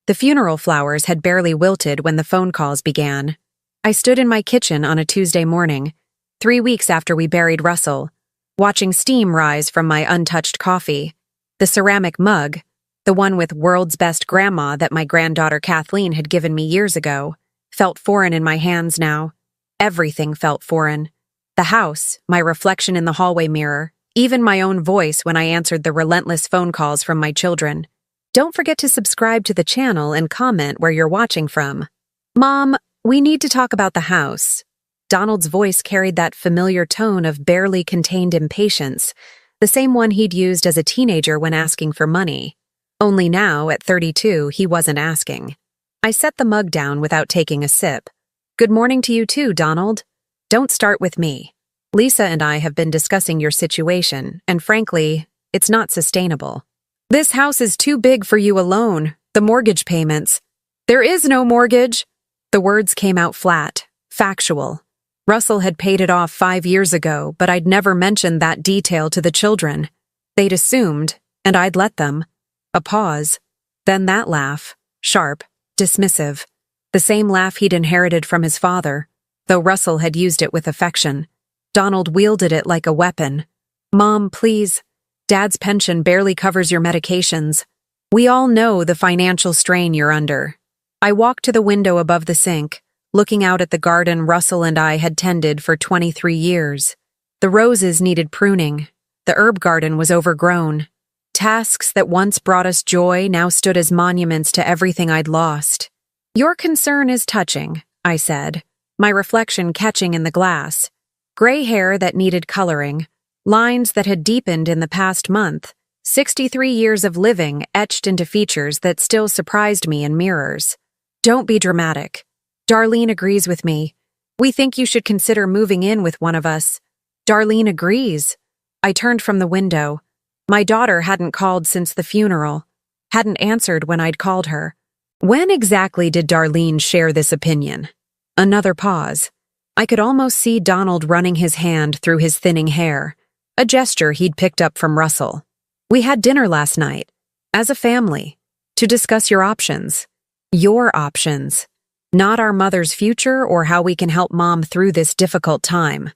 The funeral flowers had barely wilted when the phone calls began. I stood in my kitchen on a Tuesday morning, 3 weeks after we buried Russell, watching steam rise from my untouched coffee. The ceramic mug, the one with "World's Best Grandma" that my granddaughter Kathleen had given me years ago, felt foreign in my hands now. Everything felt foreign. The house, my reflection in the hallway mirror, even my own voice when I answered the relentless phone calls from my children. Don't forget to subscribe to the channel and comment where you're watching from. Mom, we need to talk about the house. Donald's voice carried that familiar tone of barely contained impatience, the same one he'd used as a teenager when asking for money. Only now, at 32, he wasn't asking. I set the mug down without taking a sip. Good morning to you too, Donald. Don't start with me. Lisa and I have been discussing your situation, and frankly, it's not sustainable. This house is too big for you alone. The mortgage payments. There is no mortgage. The words came out flat, factual. Russell had paid it off 5 years ago, but I'd never mentioned that detail to the children. They'd assumed, and I'd let them. A pause. Then that laugh, sharp, dismissive. The same laugh he'd inherited from his father, though Russell had used it with affection. Donald wielded it like a weapon. Mom, please. Dad's pension barely covers your medications. We all know the financial strain you're under. I walked to the window above the sink, looking out at the garden Russell and I had tended for 23 years. The roses needed pruning. The herb garden was overgrown. Tasks that once brought us joy now stood as monuments to everything I'd lost. Your concern is touching, I said, my reflection catching in the glass. Gray hair that needed coloring, lines that had deepened in the past month, 63 years of living etched into features that still surprised me in mirrors. Don't be dramatic. Darlene agrees with me. We think you should consider moving in with one of us. Darlene agrees. I turned from the window. My daughter hadn't called since the funeral, hadn't answered when I'd called her. When exactly did Darlene share this opinion? Another pause. I could almost see Donald running his hand through his thinning hair, a gesture he'd picked up from Russell. We had dinner last night, as a family, to discuss your options. Your options. Not our mother's future or how we can help Mom through this difficult time.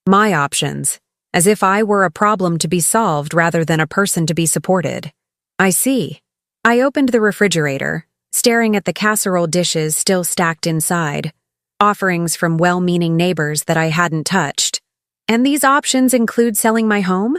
My options, as if I were a problem to be solved rather than a person to be supported. I see. I opened the refrigerator, staring at the casserole dishes still stacked inside, offerings from well-meaning neighbors that I hadn't touched. And these options include selling my home?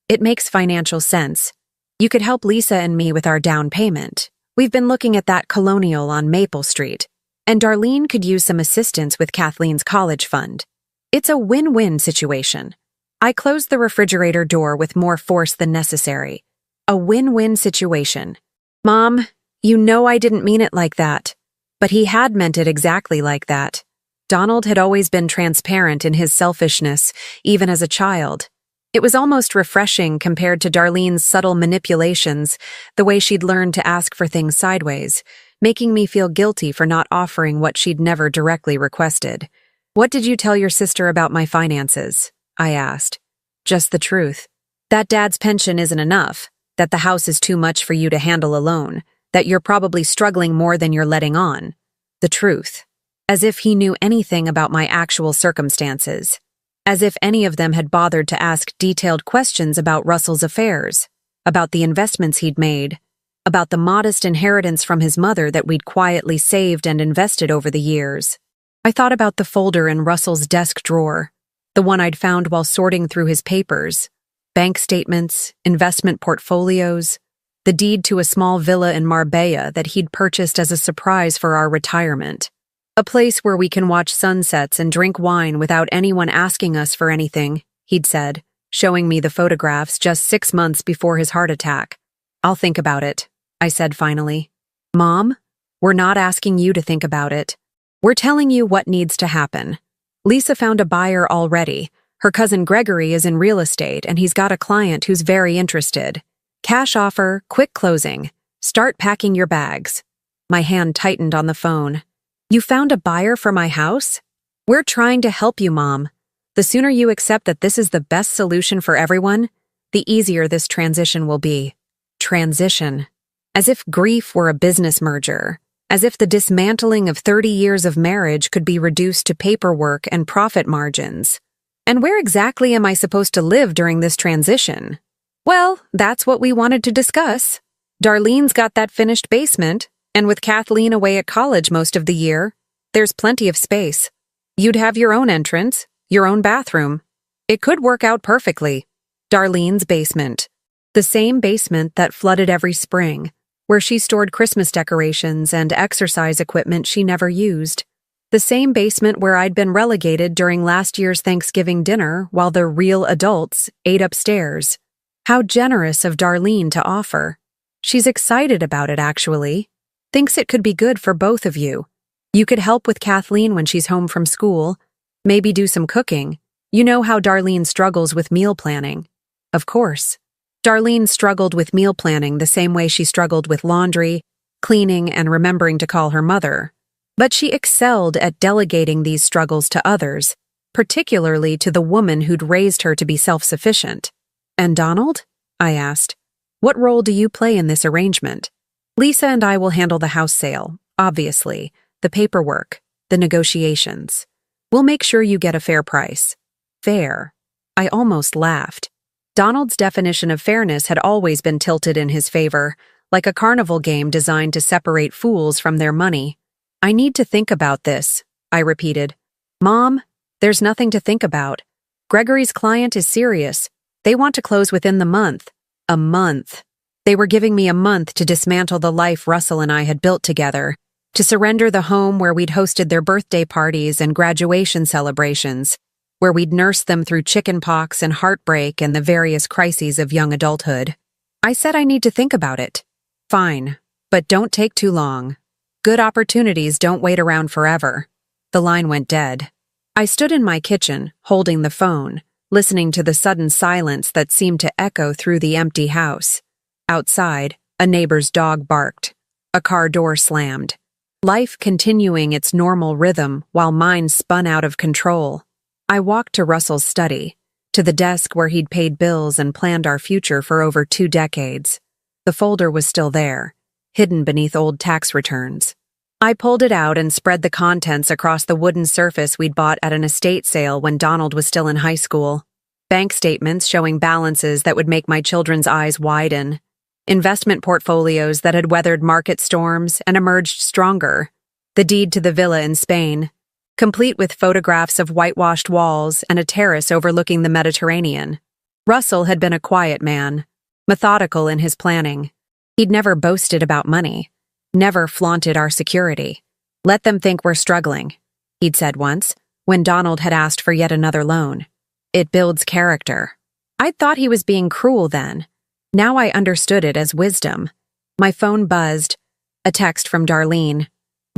It makes financial sense. You could help Lisa and me with our down payment. We've been looking at that colonial on Maple Street. And Darlene could use some assistance with Kathleen's college fund. It's a win-win situation. I closed the refrigerator door with more force than necessary. A win-win situation. Mom, you know I didn't mean it like that. But he had meant it exactly like that. Donald had always been transparent in his selfishness, even as a child. It was almost refreshing compared to Darlene's subtle manipulations, the way she'd learned to ask for things sideways, making me feel guilty for not offering what she'd never directly requested. What did you tell your sister about my finances? I asked. Just the truth. That Dad's pension isn't enough, that the house is too much for you to handle alone, that you're probably struggling more than you're letting on. The truth. As if he knew anything about my actual circumstances. As if any of them had bothered to ask detailed questions about Russell's affairs, about the investments he'd made, about the modest inheritance from his mother that we'd quietly saved and invested over the years. I thought about the folder in Russell's desk drawer, the one I'd found while sorting through his papers, bank statements, investment portfolios, the deed to a small villa in Marbella that he'd purchased as a surprise for our retirement. A place where we can watch sunsets and drink wine without anyone asking us for anything, he'd said, showing me the photographs just 6 months before his heart attack. I'll think about it, I said finally. Mom, we're not asking you to think about it. We're telling you what needs to happen. Lisa found a buyer already. Her cousin Gregory is in real estate and he's got a client who's very interested. Cash offer, quick closing. Start packing your bags. My hand tightened on the phone. You found a buyer for my house? We're trying to help you, Mom. The sooner you accept that this is the best solution for everyone, the easier this transition will be. Transition. As if grief were a business merger. as if the dismantling of 30 years of marriage could be reduced to paperwork and profit margins. And where exactly am I supposed to live during this transition? Well, that's what we wanted to discuss. Darlene's got that finished basement, and with Kathleen away at college most of the year, there's plenty of space. You'd have your own entrance, your own bathroom. It could work out perfectly. Darlene's basement. The same basement that flooded every spring, where she stored Christmas decorations and exercise equipment she never used. The same basement where I'd been relegated during last year's Thanksgiving dinner while the real adults ate upstairs. How generous of Darlene to offer. She's excited about it, actually. Thinks it could be good for both of you. You could help with Kathleen when she's home from school, maybe do some cooking. You know how Darlene struggles with meal planning. Of course. Darlene struggled with meal planning the same way she struggled with laundry, cleaning, and remembering to call her mother. But she excelled at delegating these struggles to others, particularly to the woman who'd raised her to be self-sufficient. And Donald? I asked. What role do you play in this arrangement? Lisa and I will handle the house sale, obviously, the paperwork, the negotiations. We'll make sure you get a fair price. Fair. I almost laughed. Donald's definition of fairness had always been tilted in his favor, like a carnival game designed to separate fools from their money. I need to think about this, I repeated. Mom, there's nothing to think about. Gregory's client is serious. They want to close within the month. A month. They were giving me a month to dismantle the life Russell and I had built together, to surrender the home where we'd hosted their birthday parties and graduation celebrations, where we'd nursed them through chickenpox and heartbreak and the various crises of young adulthood. I said I need to think about it. Fine, but don't take too long. Good opportunities don't wait around forever. The line went dead. I stood in my kitchen, holding the phone, listening to the sudden silence that seemed to echo through the empty house. Outside, a neighbor's dog barked. A car door slammed. Life continuing its normal rhythm while mine spun out of control. I walked to Russell's study, to the desk where he'd paid bills and planned our future for over 2 decades. The folder was still there, hidden beneath old tax returns. I pulled it out and spread the contents across the wooden surface we'd bought at an estate sale when Donald was still in high school. Bank statements showing balances that would make my children's eyes widen. Investment portfolios that had weathered market storms and emerged stronger. The deed to the villa in Spain, complete with photographs of whitewashed walls and a terrace overlooking the Mediterranean. Russell had been a quiet man, methodical in his planning. He'd never boasted about money, never flaunted our security. Let them think we're struggling, he'd said once, when Donald had asked for yet another loan. It builds character. I'd thought he was being cruel then. Now I understood it as wisdom. My phone buzzed. A text from Darlene.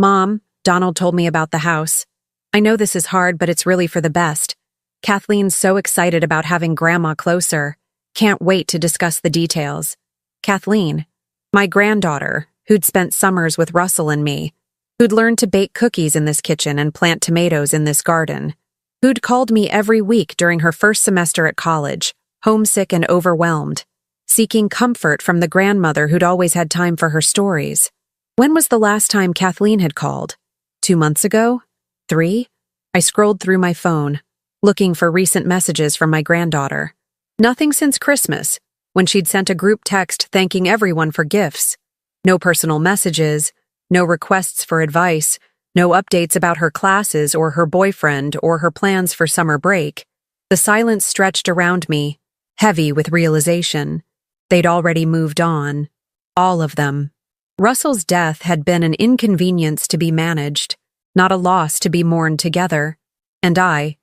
Mom, Donald told me about the house. I know this is hard, but it's really for the best. Kathleen's so excited about having Grandma closer. Can't wait to discuss the details. Kathleen, my granddaughter, who'd spent summers with Russell and me, who'd learned to bake cookies in this kitchen and plant tomatoes in this garden, who'd called me every week during her first semester at college, homesick and overwhelmed, seeking comfort from the grandmother who'd always had time for her stories. When was the last time Kathleen had called? 2 months ago? 3? I scrolled through my phone, looking for recent messages from my granddaughter. Nothing since Christmas, when she'd sent a group text thanking everyone for gifts. No personal messages, no requests for advice, no updates about her classes or her boyfriend or her plans for summer break. The silence stretched around me, heavy with realization. They'd already moved on. All of them. Russell's death had been an inconvenience to be managed, not a loss to be mourned together. And I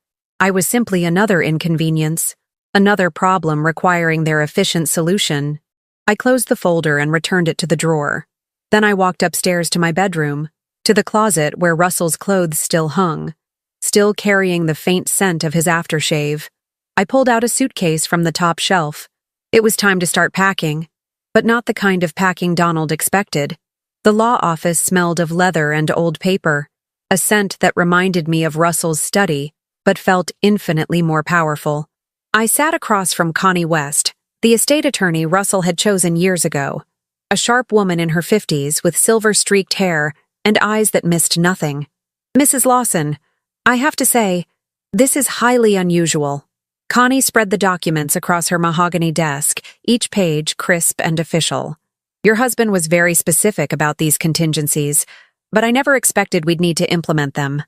was simply another inconvenience, another problem requiring their efficient solution. I closed the folder and returned it to the drawer. Then I walked upstairs to my bedroom, to the closet where Russell's clothes still hung, still carrying the faint scent of his aftershave. I pulled out a suitcase from the top shelf. It was time to start packing, but not the kind of packing Donald expected. The law office smelled of leather and old paper, a scent that reminded me of Russell's study, but felt infinitely more powerful. I sat across from Connie West, the estate attorney Russell had chosen years ago, a sharp woman in her 50s with silver-streaked hair and eyes that missed nothing. "Mrs. Lawson, I have to say, this is highly unusual." Connie spread the documents across her mahogany desk, each page crisp and official. "Your husband was very specific about these contingencies, but I never expected we'd need to implement them."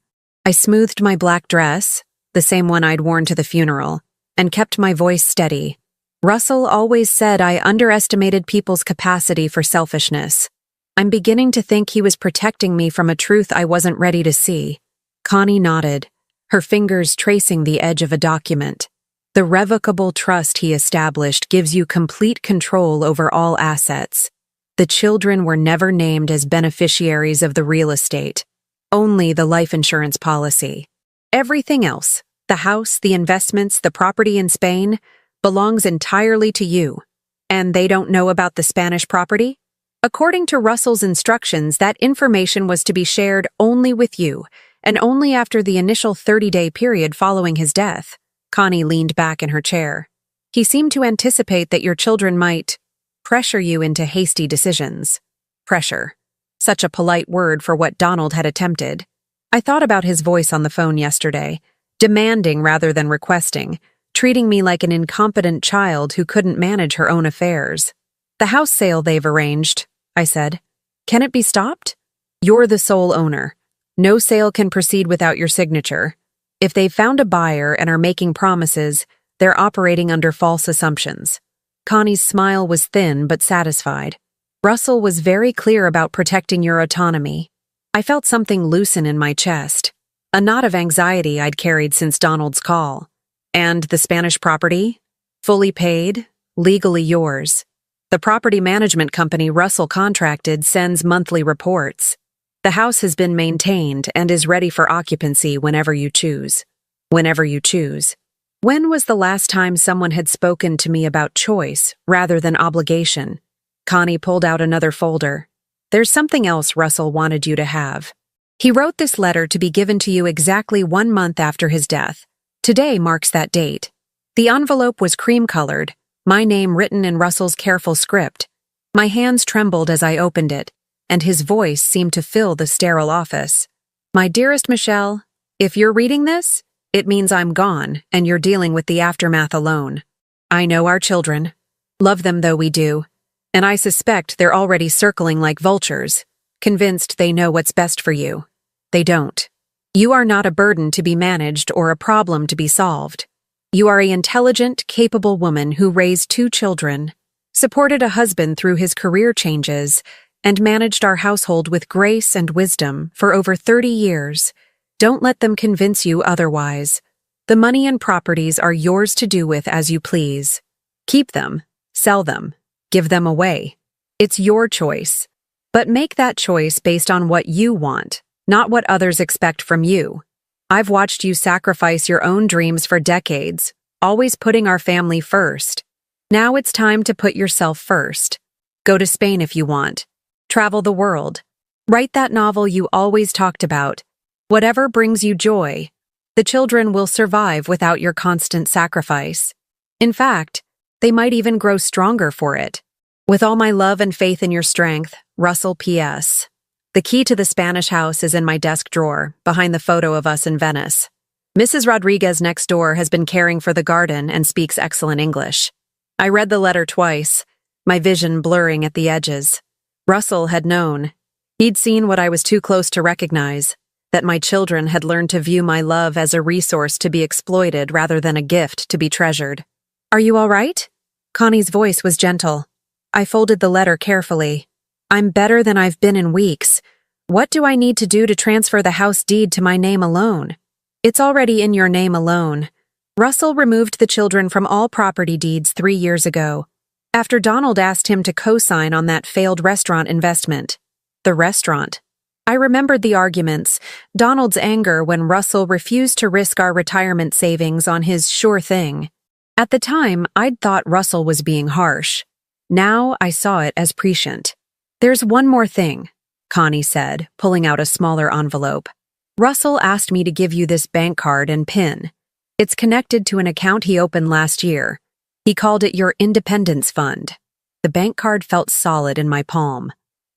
I smoothed my black dress, the same one I'd worn to the funeral, and kept my voice steady. "Russell always said I underestimated people's capacity for selfishness. I'm beginning to think he was protecting me from a truth I wasn't ready to see." Connie nodded, her fingers tracing the edge of a document. "The revocable trust he established gives you complete control over all assets. The children were never named as beneficiaries of the real estate, only the life insurance policy. Everything else, the house, the investments, the property in Spain, belongs entirely to you. And they don't know about the Spanish property? According to Russell's instructions, that information was to be shared only with you, and only after the initial 30-day period following his death." Connie leaned back in her chair. "He seemed to anticipate that your children might pressure you into hasty decisions." Pressure. Such a polite word for what Donald had attempted. I thought about his voice on the phone yesterday, demanding rather than requesting, treating me like an incompetent child who couldn't manage her own affairs. "The house sale they've arranged," I said. "Can it be stopped?" "You're the sole owner. No sale can proceed without your signature. If they've found a buyer and are making promises, they're operating under false assumptions." Connie's smile was thin but satisfied. "Russell was very clear about protecting your autonomy." I felt something loosen in my chest, a knot of anxiety I'd carried since Donald's call. "And the Spanish property? Fully paid, legally yours. The property management company Russell contracted sends monthly reports. The house has been maintained and is ready for occupancy whenever you choose." Whenever you choose. When was the last time someone had spoken to me about choice rather than obligation? Connie pulled out another folder. "There's something else Russell wanted you to have. He wrote this letter to be given to you exactly 1 month after his death. Today marks that date. The envelope was cream-colored, my name written in Russell's careful script. My hands trembled as I opened it, and his voice seemed to fill the sterile office. "My dearest Michelle, if you're reading this, it means I'm gone and you're dealing with the aftermath alone. I know our children, love them though we do, and I suspect they're already circling like vultures, convinced they know what's best for you. They don't. You are not a burden to be managed or a problem to be solved. You are an intelligent, capable woman who raised 2 children, supported a husband through his career changes, and managed our household with grace and wisdom for over 30 years. Don't let them convince you otherwise. The money and properties are yours to do with as you please. Keep them, sell them, give them away. It's your choice. But make that choice based on what you want, not what others expect from you. I've watched you sacrifice your own dreams for decades, always putting our family first. Now it's time to put yourself first. Go to Spain if you want. Travel the world. Write that novel you always talked about. Whatever brings you joy. The children will survive without your constant sacrifice. In fact, they might even grow stronger for it. With all my love and faith in your strength, Russell P.S. The key to the Spanish house is in my desk drawer, behind the photo of us in Venice. Mrs. Rodriguez next door has been caring for the garden and speaks excellent English. I read the letter twice, my vision blurring at the edges. Russell had known. He'd seen what I was too close to recognize, that my children had learned to view my love as a resource to be exploited rather than a gift to be treasured. "Are you all right?" Connie's voice was gentle. I folded the letter carefully. "I'm better than I've been in weeks. What do I need to do to transfer the house deed to my name alone?" "It's already in your name alone. Russell removed the children from all property deeds 3 years ago, after Donald asked him to co-sign on that failed restaurant investment." The restaurant. I remembered the arguments, Donald's anger when Russell refused to risk our retirement savings on his sure thing. At the time, I'd thought Russell was being harsh. Now I saw it as prescient. "There's one more thing," Connie said, pulling out a smaller envelope. "Russell asked me to give you this bank card and PIN. It's connected to an account he opened last year. He called it your Independence Fund." The bank card felt solid in my palm.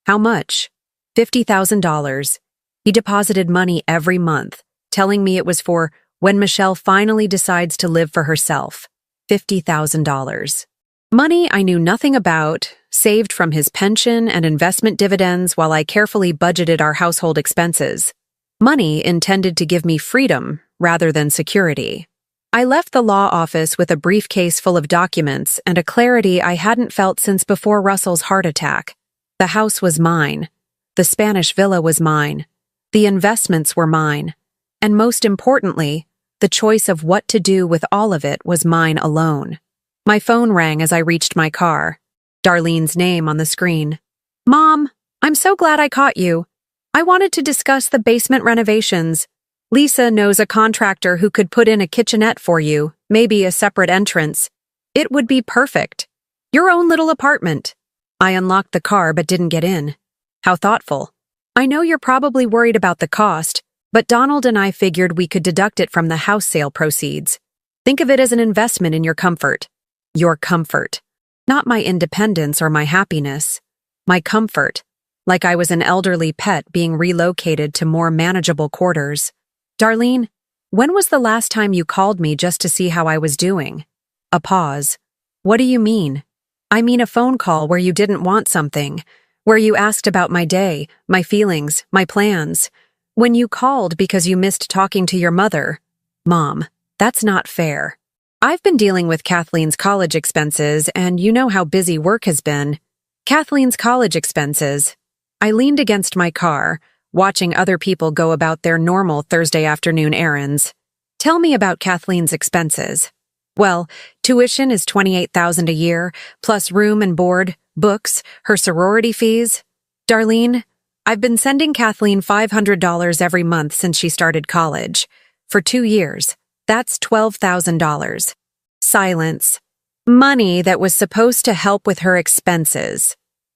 "How much?" $50,000. He deposited money every month, telling me it was for when Michelle finally decides to live for herself. $50,000. Money I knew nothing about, saved from his pension and investment dividends while I carefully budgeted our household expenses. Money intended to give me freedom rather than security. I left the law office with a briefcase full of documents and a clarity I hadn't felt since before Russell's heart attack. The house was mine. The Spanish villa was mine. The investments were mine. And most importantly, the choice of what to do with all of it was mine alone. My phone rang as I reached my car. Darlene's name on the screen. "Mom, I'm so glad I caught you. I wanted to discuss the basement renovations. Lisa knows a contractor who could put in a kitchenette for you, maybe a separate entrance. It would be perfect. Your own little apartment." I unlocked the car but didn't get in. How thoughtful. I know you're probably worried about the cost, but Donald and I figured we could deduct it from the house sale proceeds. Think of it as an investment in your comfort. Your comfort. Not my independence or my happiness. My comfort. Like I was an elderly pet being relocated to more manageable quarters. "Darlene, when was the last time you called me just to see how I was doing?" A pause. "What do you mean?" "I mean a phone call where you didn't want something, where you asked about my day, my feelings, my plans. When you called because you missed talking to your mother." "Mom, that's not fair. I've been dealing with Kathleen's college expenses, and you know how busy work has been." Kathleen's college expenses. I leaned against my car, watching other people go about their normal Thursday afternoon errands. "Tell me about Kathleen's expenses." "Well, tuition is $28,000 a year, plus room and board, books, her sorority fees." "Darlene, I've been sending Kathleen $500 every month since she started college. For 2 years. That's $12,000. Silence. Money that was supposed to help with her expenses.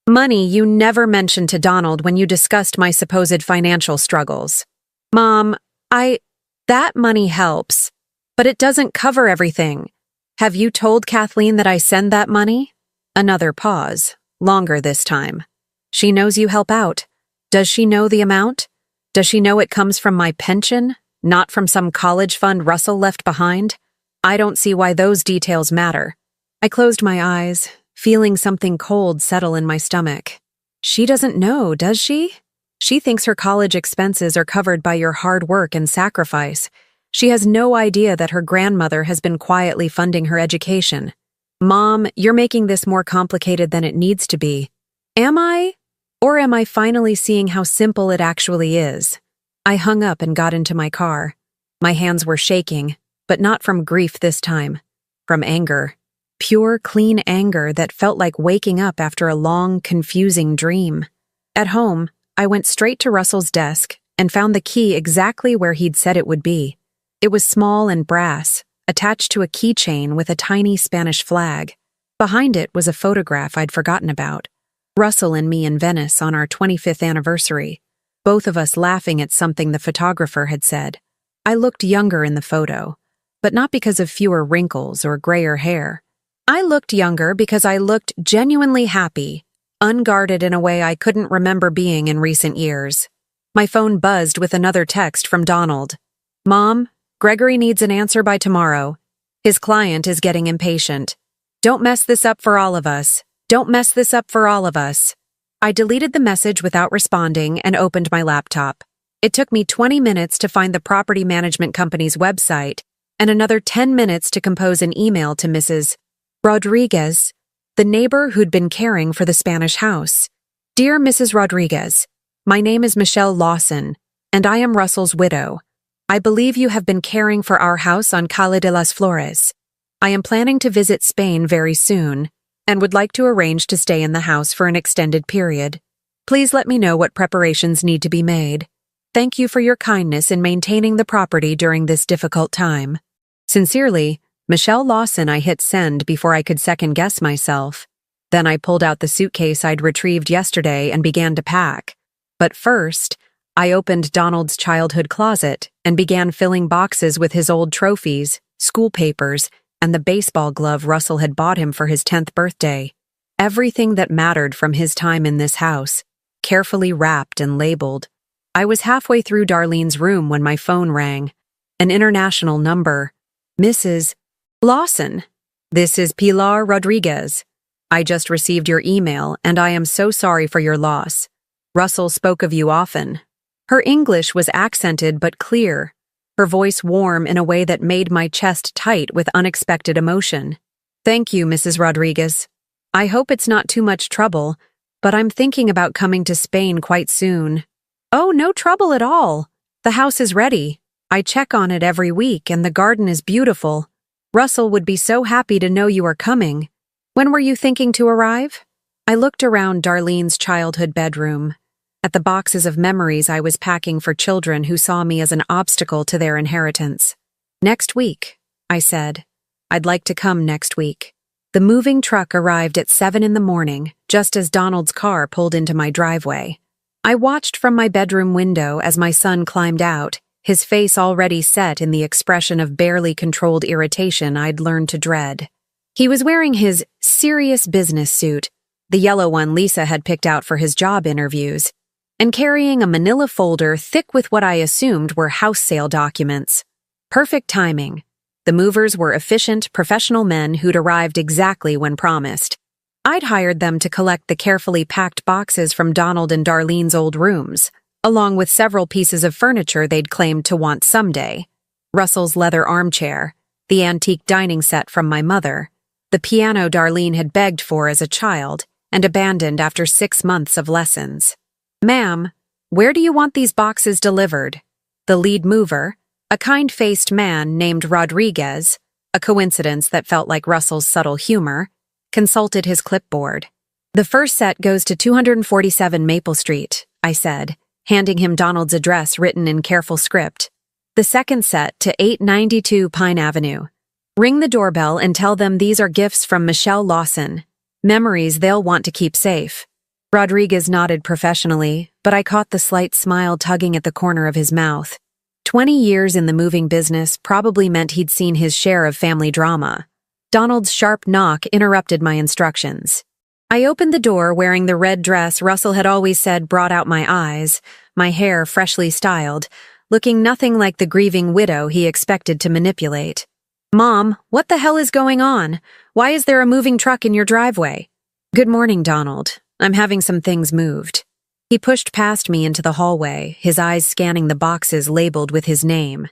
Money you never mentioned to Donald when you discussed my supposed financial struggles. "Mom, that money helps, but it doesn't cover everything. Have you told Kathleen that I send that money?" Another pause, longer this time. "She knows you help out. Does she know the amount? Does she know it comes from my pension, not from some college fund Russell left behind? I don't see why those details matter." I closed my eyes, feeling something cold settle in my stomach. She doesn't know, does she? She thinks her college expenses are covered by your hard work and sacrifice. She has no idea that her grandmother has been quietly funding her education. "Mom, you're making this more complicated than it needs to be." Am I? Or am I finally seeing how simple it actually is? I hung up and got into my car. My hands were shaking, but not from grief this time. From anger. Pure, clean anger that felt like waking up after a long, confusing dream. At home, I went straight to Russell's desk and found the key exactly where he'd said it would be. It was small and brass, attached to a keychain with a tiny Spanish flag. Behind it was a photograph I'd forgotten about. Russell and me in Venice on our 25th anniversary, both of us laughing at something the photographer had said. I looked younger in the photo, but not because of fewer wrinkles or grayer hair. I looked younger because I looked genuinely happy, unguarded in a way I couldn't remember being in recent years. My phone buzzed with another text from Donald. "Mom, Gregory needs an answer by tomorrow. His client is getting impatient. Don't mess this up for all of us. Don't mess this up for all of us." I deleted the message without responding and opened my laptop. It took me 20 minutes to find the property management company's website and another 10 minutes to compose an email to Mrs. Rodriguez, the neighbor who'd been caring for the Spanish house. "Dear Mrs. Rodriguez, my name is Michelle Lawson, and I am Russell's widow. I believe you have been caring for our house on Calle de las Flores. I am planning to visit Spain very soon and would like to arrange to stay in the house for an extended period. Please let me know what preparations need to be made. Thank you for your kindness in maintaining the property during this difficult time. Sincerely, Michelle Lawson." I hit send before I could second-guess myself. Then I pulled out the suitcase I'd retrieved yesterday and began to pack. But first, I opened Donald's childhood closet and began filling boxes with his old trophies, school papers, and the baseball glove Russell had bought him for his 10th birthday. Everything that mattered from his time in this house. carefully wrapped and labeled. I was halfway through Darlene's room when my phone rang. An international number. Mrs. Lawson. This is Pilar Rodriguez. I just received your email, and I am so sorry for your loss. Russell spoke of you often. Her English was accented but clear, her voice warm in a way that made my chest tight with unexpected emotion. Thank you, Mrs. Rodriguez. I hope it's not too much trouble, but I'm thinking about coming to Spain quite soon. Oh, no trouble at all. The house is ready. I check on it every week, and the garden is beautiful. Russell would be so happy to know you are coming. When were you thinking to arrive? I looked around Darlene's childhood bedroom, at the boxes of memories I was packing for children who saw me as an obstacle to their inheritance. Next week, I said. I'd like to come next week. The moving truck arrived at 7 in the morning, just as Donald's car pulled into my driveway. I watched from my bedroom window as my son climbed out, his face already set in the expression of barely controlled irritation I'd learned to dread. He was wearing his serious business suit, the yellow one Lisa had picked out for his job interviews, and carrying a manila folder thick with what I assumed were house sale documents. Perfect timing. The movers were efficient, professional men who'd arrived exactly when promised. I'd hired them to collect the carefully packed boxes from Donald and Darlene's old rooms, along with several pieces of furniture they'd claimed to want someday. Russell's leather armchair, the antique dining set from my mother, the piano Darlene had begged for as a child and abandoned after 6 months of lessons. Ma'am, where do you want these boxes delivered? The lead mover, a kind-faced man named Rodriguez, a coincidence that felt like Russell's subtle humor, consulted his clipboard. The first set goes to 247 Maple Street, I said, handing him Donald's address written in careful script. The second set to 892 Pine Avenue. Ring the doorbell and tell them these are gifts from Michelle Lawson, memories they'll want to keep safe. Rodriguez nodded professionally, but I caught the slight smile tugging at the corner of his mouth. 20 years in the moving business probably meant he'd seen his share of family drama. Donald's sharp knock interrupted my instructions. I opened the door wearing the red dress Russell had always said brought out my eyes, my hair freshly styled, looking nothing like the grieving widow he expected to manipulate. Mom, what the hell is going on? Why is there a moving truck in your driveway? Good morning, Donald. I'm having some things moved. He pushed past me into the hallway, his eyes scanning the boxes labeled with his name.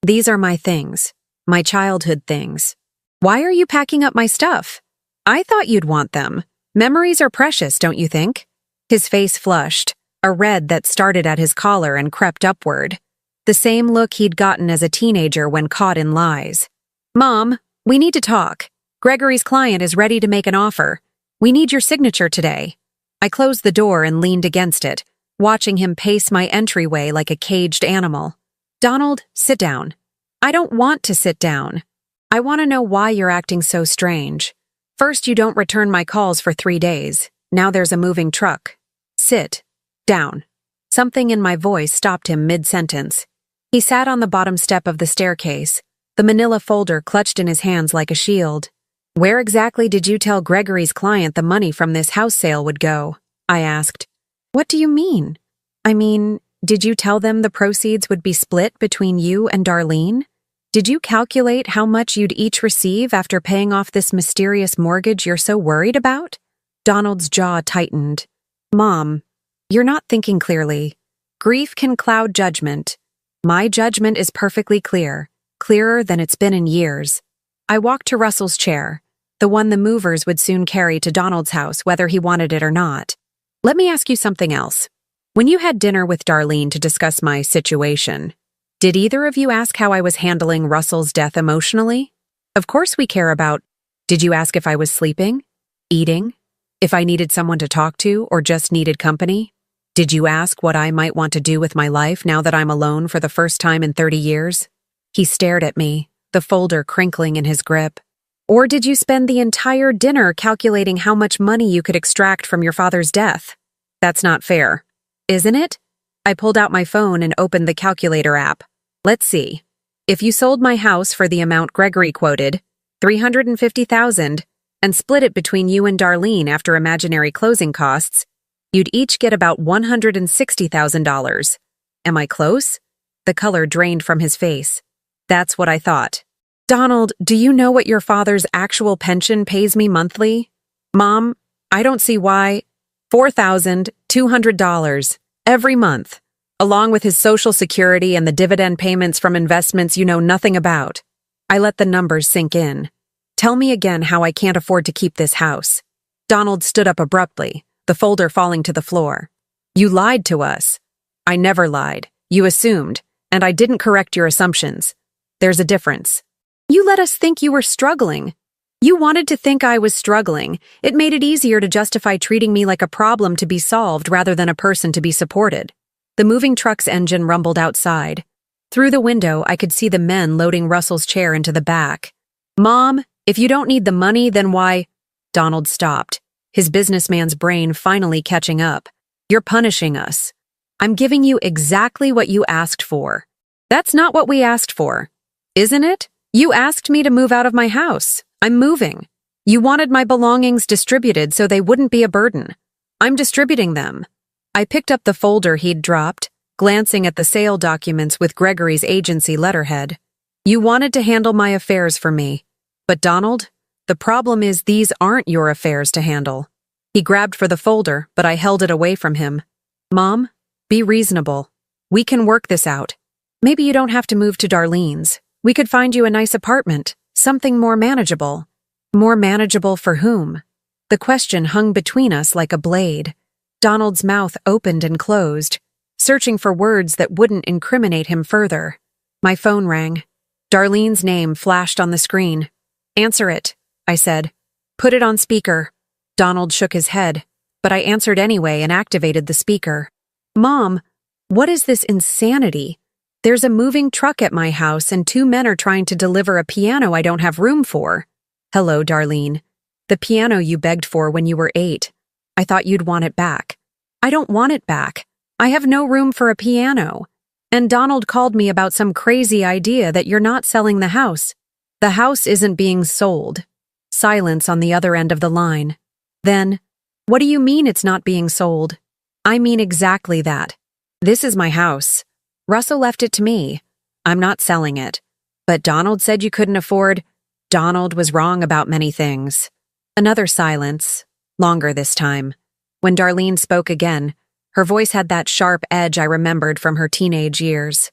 These are my things, my childhood things. Why are you packing up my stuff? I thought you'd want them. Memories are precious, don't you think? His face flushed, a red that started at his collar and crept upward. The same look he'd gotten as a teenager when caught in lies. Mom, we need to talk. Gregory's client is ready to make an offer. We need your signature today. I closed the door and leaned against it, watching him pace my entryway like a caged animal. Donald, sit down. I don't want to sit down. I want to know why you're acting so strange. First, you don't return my calls for 3 days. Now there's a moving truck. Sit down. Something in my voice stopped him mid-sentence. He sat on the bottom step of the staircase, the manila folder clutched in his hands like a shield. Where exactly did you tell Gregory's client the money from this house sale would go? I asked. What do you mean? I mean, did you tell them the proceeds would be split between you and Darlene? Did you calculate how much you'd each receive after paying off this mysterious mortgage you're so worried about? Donald's jaw tightened. Mom, you're not thinking clearly. Grief can cloud judgment. My judgment is perfectly clear, clearer than it's been in years. I walked to Russell's chair, the one the movers would soon carry to Donald's house whether he wanted it or not. Let me ask you something else. When you had dinner with Darlene to discuss my situation, did either of you ask how I was handling Russell's death emotionally? Of course we care about. Did you ask if I was sleeping? Eating? If I needed someone to talk to or just needed company? Did you ask what I might want to do with my life now that I'm alone for the first time in 30 years? He stared at me, the folder crinkling in his grip. Or did you spend the entire dinner calculating how much money you could extract from your father's death? That's not fair, isn't it? I pulled out my phone and opened the calculator app. Let's see. If you sold my house for the amount Gregory quoted, $350,000, and split it between you and Darlene after imaginary closing costs, You'd each get about $160,000. Am I close? The color drained from his face. That's what I thought. Donald, do you know what your father's actual pension pays me monthly? Mom, I don't see why. $4,200 every month, along with his Social Security and the dividend payments from investments you know nothing about. I let the numbers sink in. Tell me again how I can't afford to keep this house. Donald stood up abruptly, the folder falling to the floor. You lied to us. I never lied. You assumed, and I didn't correct your assumptions. There's a difference. You let us think you were struggling. You wanted to think I was struggling. It made it easier to justify treating me like a problem to be solved rather than a person to be supported. The moving truck's engine rumbled outside. Through the window, I could see the men loading Russell's chair into the back. Mom, if you don't need the money, then why? Donald stopped, his businessman's brain finally catching up. You're punishing us. I'm giving you exactly what you asked for. That's not what we asked for, isn't it? You asked me to move out of my house. I'm moving. You wanted my belongings distributed so they wouldn't be a burden. I'm distributing them. I picked up the folder he'd dropped, glancing at the sale documents with Gregory's agency letterhead. You wanted to handle my affairs for me. But Donald, the problem is these aren't your affairs to handle. He grabbed for the folder, but I held it away from him. Mom, be reasonable. We can work this out. Maybe you don't have to move to Darlene's. We could find you a nice apartment. Something more manageable. More manageable for whom? The question hung between us like a blade. Donald's mouth opened and closed, searching for words that wouldn't incriminate him further. My phone rang. Darlene's name flashed on the screen. Answer it, I said. Put it on speaker. Donald shook his head, but I answered anyway and activated the speaker. Mom, what is this insanity? There's a moving truck at my house and 2 men are trying to deliver a piano I don't have room for. Hello, Darlene. The piano you begged for when you were 8. I thought you'd want it back. I don't want it back. I have no room for a piano. And Donald called me about some crazy idea that you're not selling the house. The house isn't being sold. Silence on the other end of the line. Then, what do you mean it's not being sold? I mean exactly that. This is my house. Russell left it to me. I'm not selling it. But Donald said you couldn't afford. Donald was wrong about many things. Another silence, longer this time. When Darlene spoke again, her voice had that sharp edge I remembered from her teenage years.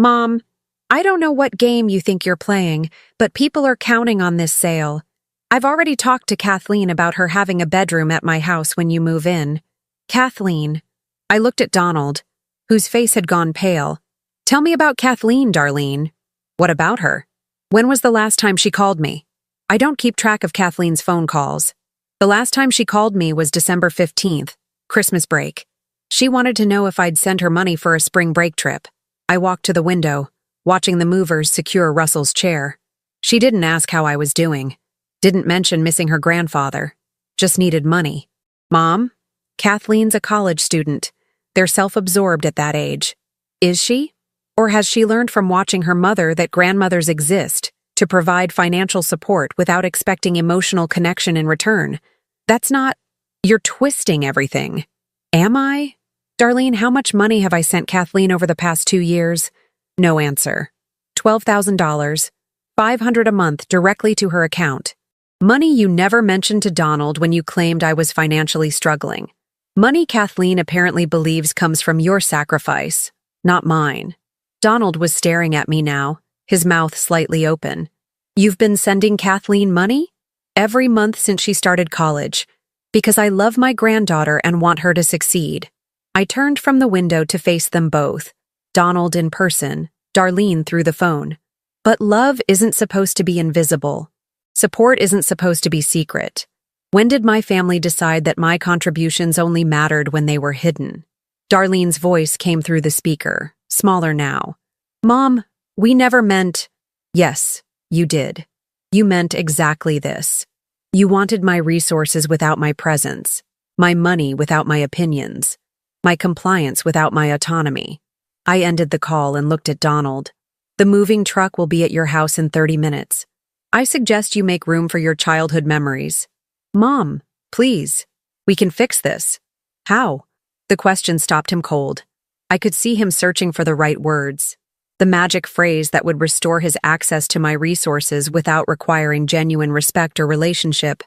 Mom, I don't know what game you think you're playing, but people are counting on this sale. I've already talked to Kathleen about her having a bedroom at my house when you move in. Kathleen. I looked at Donald, whose face had gone pale. Tell me about Kathleen, Darlene. What about her? When was the last time she called me? I don't keep track of Kathleen's phone calls. The last time she called me was December 15th, Christmas break. She wanted to know if I'd send her money for a spring break trip. I walked to the window, watching the movers secure Russell's chair. She didn't ask how I was doing. Didn't mention missing her grandfather. Just needed money. Mom, Kathleen's a college student. They're self-absorbed at that age. Is she? Or has she learned from watching her mother that grandmothers exist to provide financial support without expecting emotional connection in return? That's not... You're twisting everything. Am I? Darlene, how much money have I sent Kathleen over the past 2 years? No answer. $12,000, $500 a month directly to her account. Money you never mentioned to Donald when you claimed I was financially struggling. Money Kathleen apparently believes comes from your sacrifice, not mine. Donald was staring at me now, his mouth slightly open. You've been sending Kathleen money? Every month since she started college, because I love my granddaughter and want her to succeed. I turned from the window to face them both, Donald in person, Darlene through the phone. But love isn't supposed to be invisible. Support isn't supposed to be secret. When did my family decide that my contributions only mattered when they were hidden? Darlene's voice came through the speaker, smaller now. Mom, we never meant... Yes, you did. You meant exactly this. You wanted my resources without my presence, my money without my opinions, my compliance without my autonomy. I ended the call and looked at Donald. The moving truck will be at your house in 30 minutes. I suggest you make room for your childhood memories. Mom, please. We can fix this. How? The question stopped him cold. I could see him searching for the right words. The magic phrase that would restore his access to my resources without requiring genuine respect or relationship.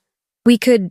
We could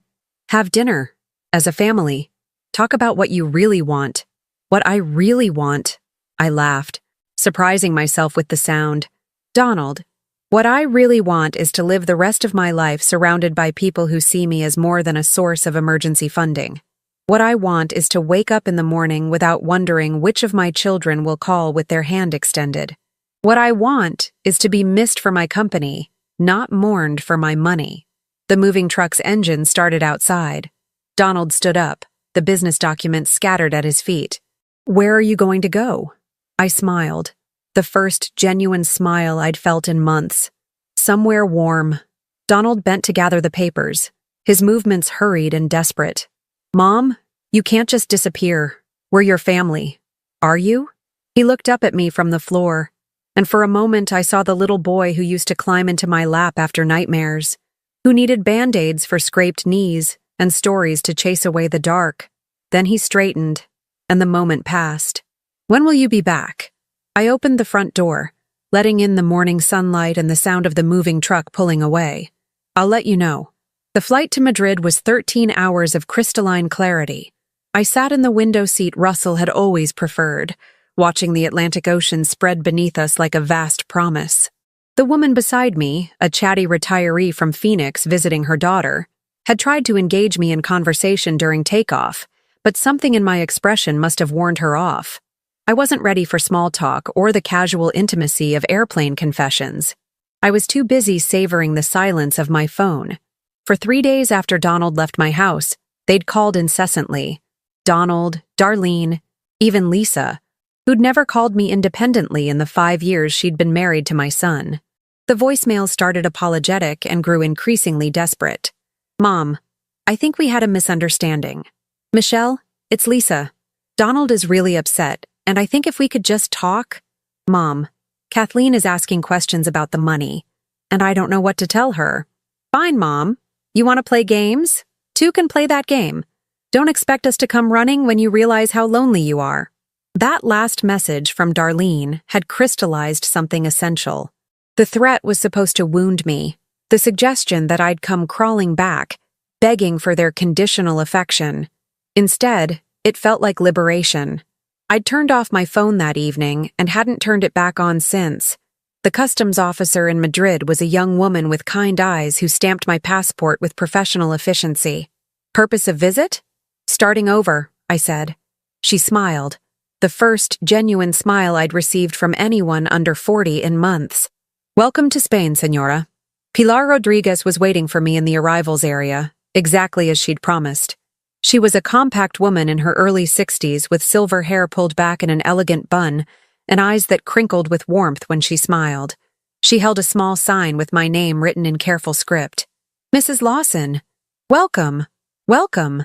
have dinner, as a family. Talk about what you really want. What I really want. I laughed, surprising myself with the sound. Donald, what I really want is to live the rest of my life surrounded by people who see me as more than a source of emergency funding. What I want is to wake up in the morning without wondering which of my children will call with their hand extended. What I want is to be missed for my company, not mourned for my money. The moving truck's engine started outside. Donald stood up, the business documents scattered at his feet. Where are you going to go? I smiled, the first genuine smile I'd felt in months. Somewhere warm. Donald bent to gather the papers, his movements hurried and desperate. Mom, you can't just disappear. We're your family. Are you? He looked up at me from the floor, and for a moment I saw the little boy who used to climb into my lap after nightmares, who needed band-aids for scraped knees and stories to chase away the dark. Then he straightened, and the moment passed. When will you be back? I opened the front door, letting in the morning sunlight and the sound of the moving truck pulling away. I'll let you know. The flight to Madrid was 13 hours of crystalline clarity. I sat in the window seat Russell had always preferred, watching the Atlantic Ocean spread beneath us like a vast promise. The woman beside me, a chatty retiree from Phoenix visiting her daughter, had tried to engage me in conversation during takeoff, but something in my expression must have warned her off. I wasn't ready for small talk or the casual intimacy of airplane confessions. I was too busy savoring the silence of my phone. For 3 days after Donald left my house, they'd called incessantly. Donald, Darlene, even Lisa, who'd never called me independently in the 5 years she'd been married to my son. The voicemail started apologetic and grew increasingly desperate. Mom, I think we had a misunderstanding. Michelle, it's Lisa. Donald is really upset, and I think if we could just talk. Mom, Kathleen is asking questions about the money, and I don't know what to tell her. Fine, Mom. You want to play games? Two can play that game. Don't expect us to come running when you realize how lonely you are. That last message from Darlene had crystallized something essential. The threat was supposed to wound me, the suggestion that I'd come crawling back, begging for their conditional affection. Instead, it felt like liberation. I'd turned off my phone that evening and hadn't turned it back on since. The customs officer in Madrid was a young woman with kind eyes who stamped my passport with professional efficiency. Purpose of visit? Starting over, I said. She smiled, the first genuine smile I'd received from anyone under 40 in months. Welcome to Spain, Senora. Pilar Rodriguez was waiting for me in the arrivals area, exactly as she'd promised. She was a compact woman in her early 60s with silver hair pulled back in an elegant bun, and eyes that crinkled with warmth when she smiled. She held a small sign with my name written in careful script. Mrs. Lawson, welcome, welcome.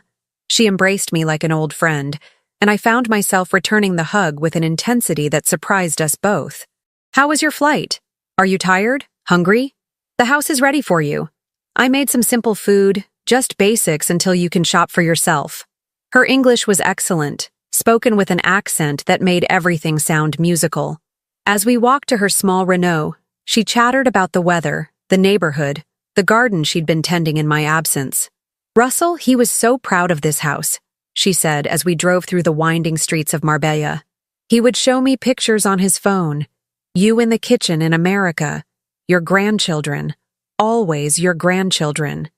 She embraced me like an old friend, and I found myself returning the hug with an intensity that surprised us both. How was your flight? Are you tired? Hungry? The house is ready for you. I made some simple food, just basics until you can shop for yourself. Her English was excellent, spoken with an accent that made everything sound musical. As we walked to her small Renault, she chattered about the weather, the neighborhood, the garden she'd been tending in my absence. Russell, he was so proud of this house, she said as we drove through the winding streets of Marbella. He would show me pictures on his phone. You in the kitchen in America. Your grandchildren. Always your grandchildren.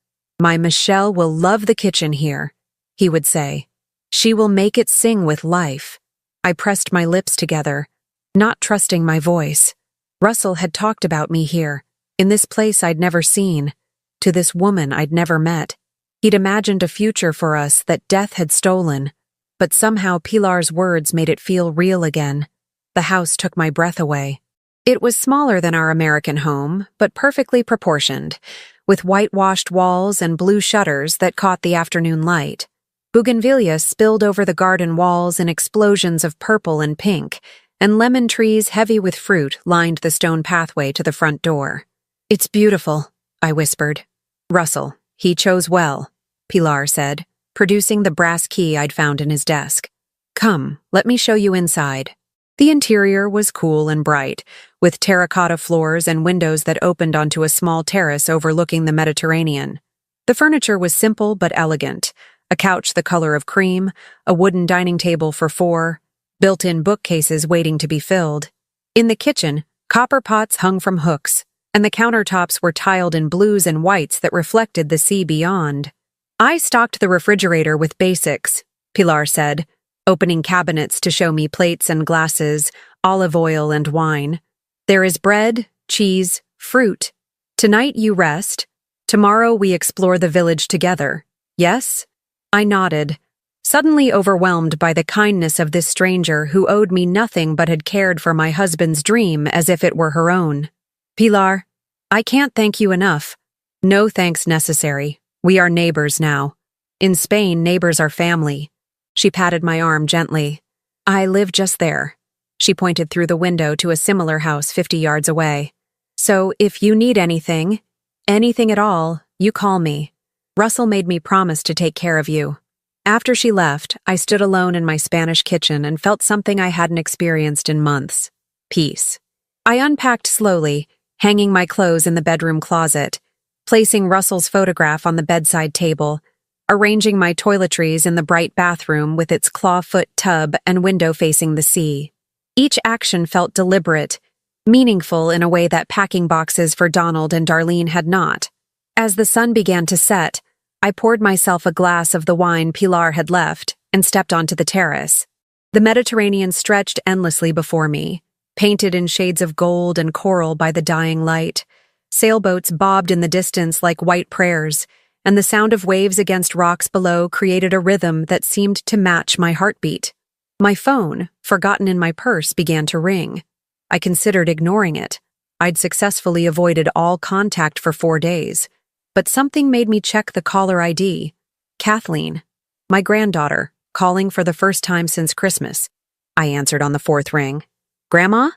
My Michelle will love the kitchen here, he would say. She will make it sing with life. I pressed my lips together, not trusting my voice. Russell had talked about me here, in this place I'd never seen, to this woman I'd never met. He'd imagined a future for us that death had stolen, but somehow Pilar's words made it feel real again. The house took my breath away. It was smaller than our American home, but perfectly proportioned, with whitewashed walls and blue shutters that caught the afternoon light. Bougainvillea spilled over the garden walls in explosions of purple and pink, and lemon trees heavy with fruit lined the stone pathway to the front door. It's beautiful, I whispered. Russell, he chose well, Pilar said, producing the brass key I'd found in his desk. "Come, let me show you inside." The interior was cool and bright, with terracotta floors and windows that opened onto a small terrace overlooking the Mediterranean. The furniture was simple but elegant: a couch the color of cream, a wooden dining table for four, built-in bookcases waiting to be filled. In the kitchen, copper pots hung from hooks, and the countertops were tiled in blues and whites that reflected the sea beyond. "I stocked the refrigerator with basics," Pilar said, opening cabinets to show me plates and glasses, olive oil and wine. "There is bread, cheese, fruit. Tonight you rest. Tomorrow we explore the village together. Yes?" I nodded, suddenly overwhelmed by the kindness of this stranger who owed me nothing but had cared for my husband's dream as if it were her own. "Pilar, I can't thank you enough." "No thanks necessary. We are neighbors now. In Spain, neighbors are family." She patted my arm gently. "I live just there." She pointed through the window to a similar house 50 yards away. "So if you need anything at all, you call me. Russell made me promise to take care of you." After she left, I stood alone in my Spanish kitchen and felt something I hadn't experienced in months: peace. I unpacked slowly, hanging my clothes in the bedroom closet, placing Russell's photograph on the bedside table, arranging my toiletries in the bright bathroom with its clawfoot tub and window facing the sea. Each action felt deliberate, meaningful in a way that packing boxes for Donald and Darlene had not. As the sun began to set, I poured myself a glass of the wine Pilar had left and stepped onto the terrace. The Mediterranean stretched endlessly before me, painted in shades of gold and coral by the dying light. Sailboats bobbed in the distance like white prayers, and the sound of waves against rocks below created a rhythm that seemed to match my heartbeat. My phone, forgotten in my purse, began to ring. I considered ignoring it. I'd successfully avoided all contact for 4 days, but something made me check the caller ID. Kathleen, my granddaughter, calling for the first time since Christmas. I answered on the 4th ring. "Grandma?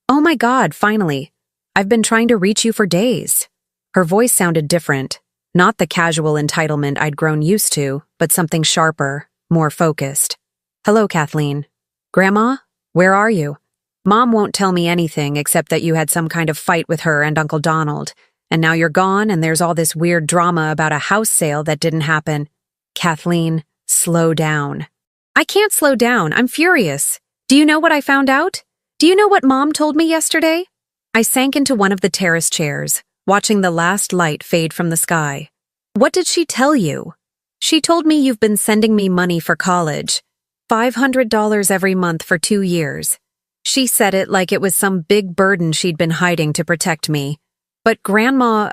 Oh my God, finally. I've been trying to reach you for days." Her voice sounded different. Not the casual entitlement I'd grown used to, but something sharper, more focused. "Hello, Kathleen." "Grandma, where are you?" "Mom won't tell me anything except that you had some kind of fight with her and Uncle Donald, and now you're gone and there's all this weird drama about a house sale that didn't happen." "Kathleen, slow down." "I can't slow down. I'm furious. Do you know what I found out? Do you know what Mom told me yesterday?" I sank into one of the terrace chairs, watching the last light fade from the sky. "What did she tell you?" "She told me you've been sending me money for college. $500 every month for 2 years. She said it like it was some big burden she'd been hiding to protect me. But Grandma..."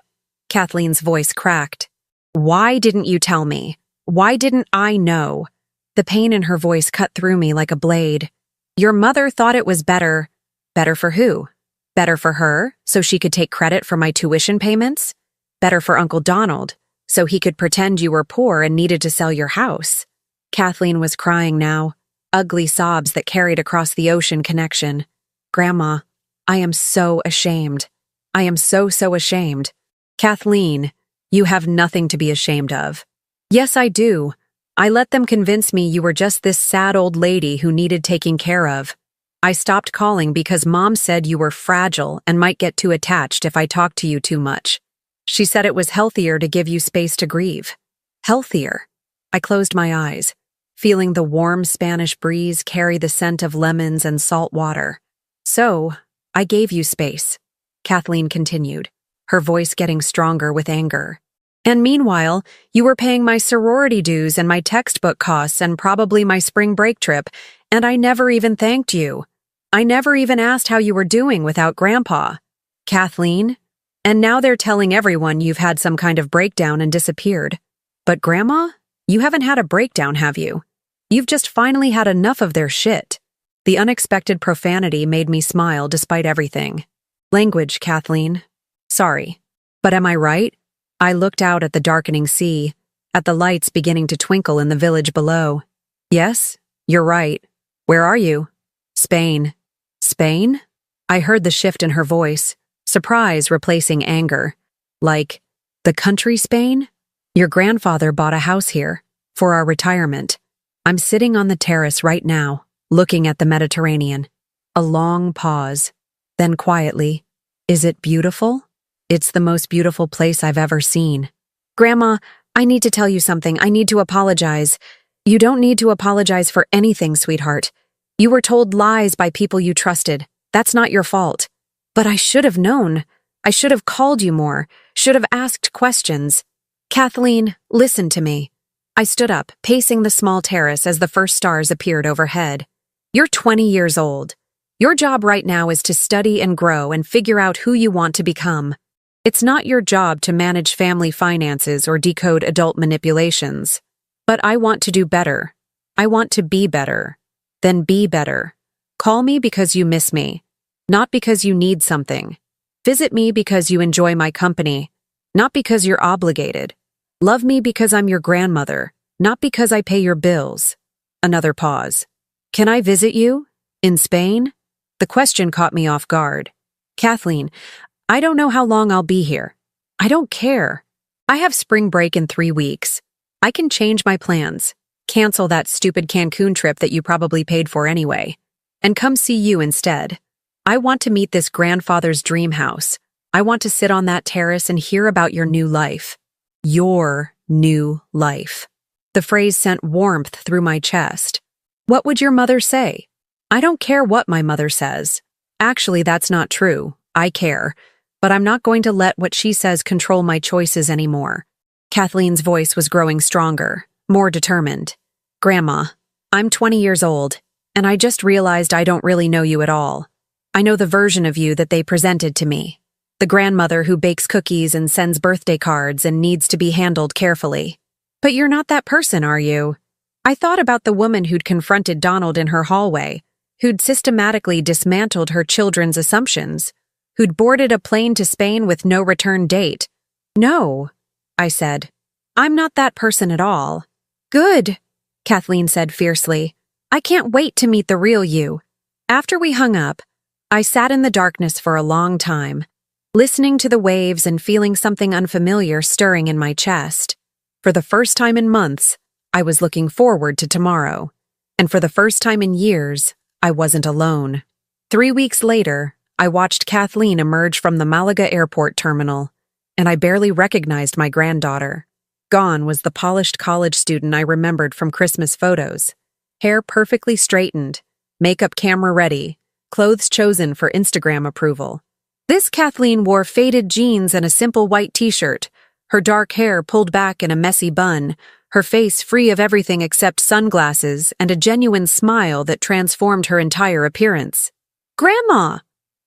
Kathleen's voice cracked. "Why didn't you tell me? Why didn't I know?" The pain in her voice cut through me like a blade. "Your mother thought it was better." "Better for who? Better for her, so she could take credit for my tuition payments? Better for Uncle Donald, so he could pretend you were poor and needed to sell your house?" Kathleen was crying now, ugly sobs that carried across the ocean connection. "Grandma, I am so ashamed. I am so ashamed." "Kathleen, you have nothing to be ashamed of." "Yes, I do. I let them convince me you were just this sad old lady who needed taking care of. I stopped calling because Mom said you were fragile and might get too attached if I talked to you too much. She said it was healthier to give you space to grieve." "Healthier?" I closed my eyes, feeling the warm Spanish breeze carry the scent of lemons and salt water. "So, I gave you space," Kathleen continued, her voice getting stronger with anger. "And meanwhile, you were paying my sorority dues and my textbook costs and probably my spring break trip, and I never even thanked you. I never even asked how you were doing without Grandpa." "Kathleen? And now they're telling everyone you've had some kind of breakdown and disappeared. But Grandma, you haven't had a breakdown, have you? You've just finally had enough of their shit." The unexpected profanity made me smile despite everything. "Language, Kathleen. Sorry. But am I right?" I looked out at the darkening sea, at the lights beginning to twinkle in the village below. "Yes, you're right. Where are you?" "Spain." "Spain?" I heard the shift in her voice, surprise replacing anger. "Like, the country Spain? Your grandfather bought a house here, for our retirement. I'm sitting on the terrace right now, looking at the Mediterranean. A long pause. Then quietly, "Is it beautiful?" "It's the most beautiful place I've ever seen." "Grandma, I need to tell you something. I need to apologize." "You don't need to apologize for anything, sweetheart. You were told lies by people you trusted. That's not your fault." "But I should have known. I should have called you more, should have asked questions." "Kathleen, listen to me." I stood up, pacing the small terrace as the first stars appeared overhead. "You're 20 years old. Your job right now is to study and grow and figure out who you want to become. It's not your job to manage family finances or decode adult manipulations. But I want to do better. I want to be better. Then be better. Call me because you miss me, not because you need something. Visit me because you enjoy my company, not because you're obligated. Love me because I'm your grandmother, not because I pay your bills." Another pause. "Can I visit you? In Spain?" The question caught me off guard. "Kathleen, I don't know how long I'll be here. I don't care. I have spring break in 3 weeks. I can change my plans, cancel that stupid Cancun trip that you probably paid for anyway, and come see you instead. I want to meet this grandfather's dream house. I want to sit on that terrace and hear about your new life. Your new life." The phrase sent warmth through my chest. What would your mother say? I don't care what my mother says. Actually, that's not true. I care. But I'm not going to let what she says control my choices anymore. Kathleen's voice was growing stronger, more determined. "Grandma, I'm 20 years old, and I just realized I don't really know you at all. I know the version of you that they presented to me. The grandmother who bakes cookies and sends birthday cards and needs to be handled carefully. But you're not that person, are you? I thought about the woman who'd confronted Donald in her hallway, who'd systematically dismantled her children's assumptions, who'd boarded a plane to Spain with no return date. No, I said. I'm not that person at all." "Good," Kathleen said fiercely. "I can't wait to meet the real you." After we hung up, I sat in the darkness for a long time, listening to the waves and feeling something unfamiliar stirring in my chest. For the first time in months, I was looking forward to tomorrow. And for the first time in years, I wasn't alone. 3 weeks later, I watched Kathleen emerge from the Malaga airport terminal, and I barely recognized my granddaughter. Gone was the polished college student I remembered from Christmas photos. Hair perfectly straightened, makeup camera ready, clothes chosen for Instagram approval. This Kathleen wore faded jeans and a simple white t-shirt, her dark hair pulled back in a messy bun, her face free of everything except sunglasses and a genuine smile that transformed her entire appearance. "Grandma!"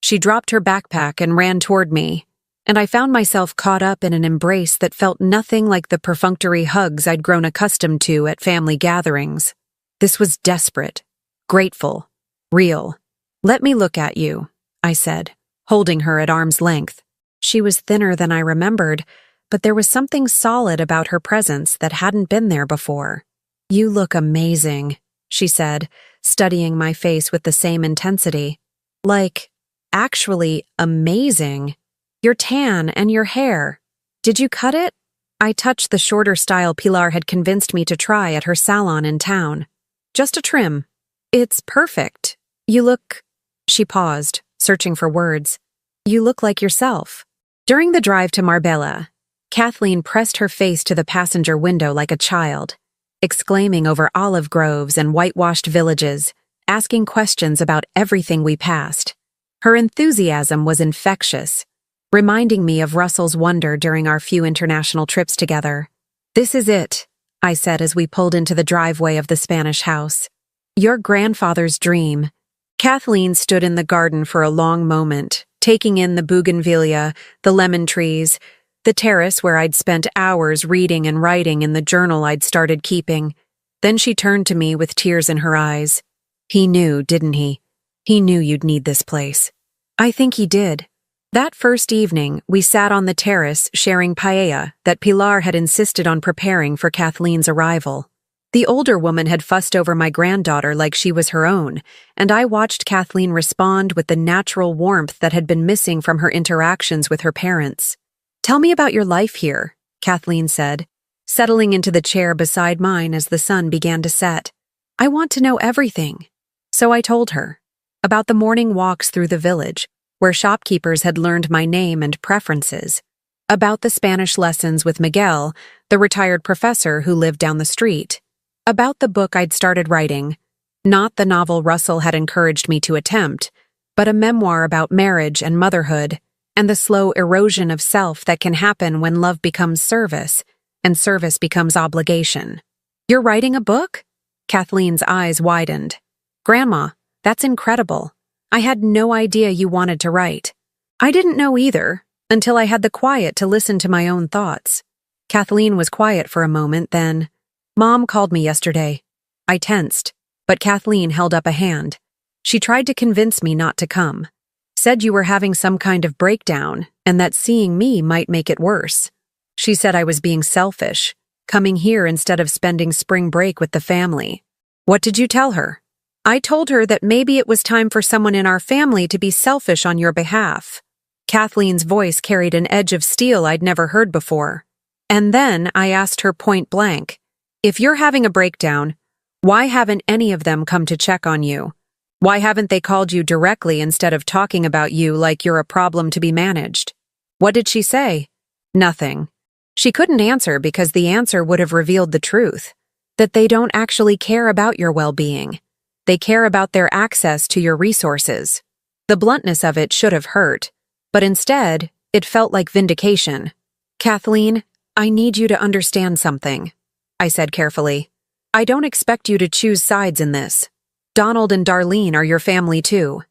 She dropped her backpack and ran toward me, and I found myself caught up in an embrace that felt nothing like the perfunctory hugs I'd grown accustomed to at family gatherings. This was desperate, grateful, real. "Let me look at you," I said, holding her at arm's length. She was thinner than I remembered, but there was something solid about her presence that hadn't been there before. "You look amazing," she said, studying my face with the same intensity. "Like, actually amazing. Your tan and your hair. Did you cut it?" I touched the shorter style Pilar had convinced me to try at her salon in town. "Just a trim. It's perfect. You look—" She paused, searching for words. "You look like yourself." During the drive to Marbella, Kathleen pressed her face to the passenger window like a child, exclaiming over olive groves and whitewashed villages, asking questions about everything we passed. Her enthusiasm was infectious, reminding me of Russell's wonder during our few international trips together. "This is it," I said as we pulled into the driveway of the Spanish house. "Your grandfather's dream." Kathleen stood in the garden for a long moment, taking in the bougainvillea, the lemon trees, the terrace where I'd spent hours reading and writing in the journal I'd started keeping. Then she turned to me with tears in her eyes. "He knew, didn't he? He knew you'd need this place." I think he did. That first evening, we sat on the terrace sharing paella that Pilar had insisted on preparing for Kathleen's arrival. The older woman had fussed over my granddaughter like she was her own, and I watched Kathleen respond with the natural warmth that had been missing from her interactions with her parents. "Tell me about your life here," Kathleen said. settling into the chair beside mine as the sun began to set. I want to know everything. So I told her about the morning walks through the village, where shopkeepers had learned my name and preferences, about the Spanish lessons with Miguel, the retired professor who lived down the street, about the book I'd started writing, not the novel Russell had encouraged me to attempt, but a memoir about marriage and motherhood, and the slow erosion of self that can happen when love becomes service, and service becomes obligation. You're writing a book? Kathleen's eyes widened. Grandma, that's incredible. I had no idea you wanted to write. I didn't know either, until I had the quiet to listen to my own thoughts. Kathleen was quiet for a moment, then, Mom called me yesterday. I tensed, but Kathleen held up a hand. She tried to convince me not to come. Said you were having some kind of breakdown, and that seeing me might make it worse. She said I was being selfish, coming here instead of spending spring break with the family. What did you tell her? I told her that maybe it was time for someone in our family to be selfish on your behalf. Kathleen's voice carried an edge of steel I'd never heard before. And then I asked her point blank, if you're having a breakdown, why haven't any of them come to check on you? Why haven't they called you directly instead of talking about you like you're a problem to be managed? What did she say? Nothing. She couldn't answer because the answer would have revealed the truth, that they don't actually care about your well-being. They care about their access to your resources. The bluntness of it should have hurt, but instead, it felt like vindication. Kathleen, I need you to understand something, I said carefully. I don't expect you to choose sides in this. Donald and Darlene are your family too.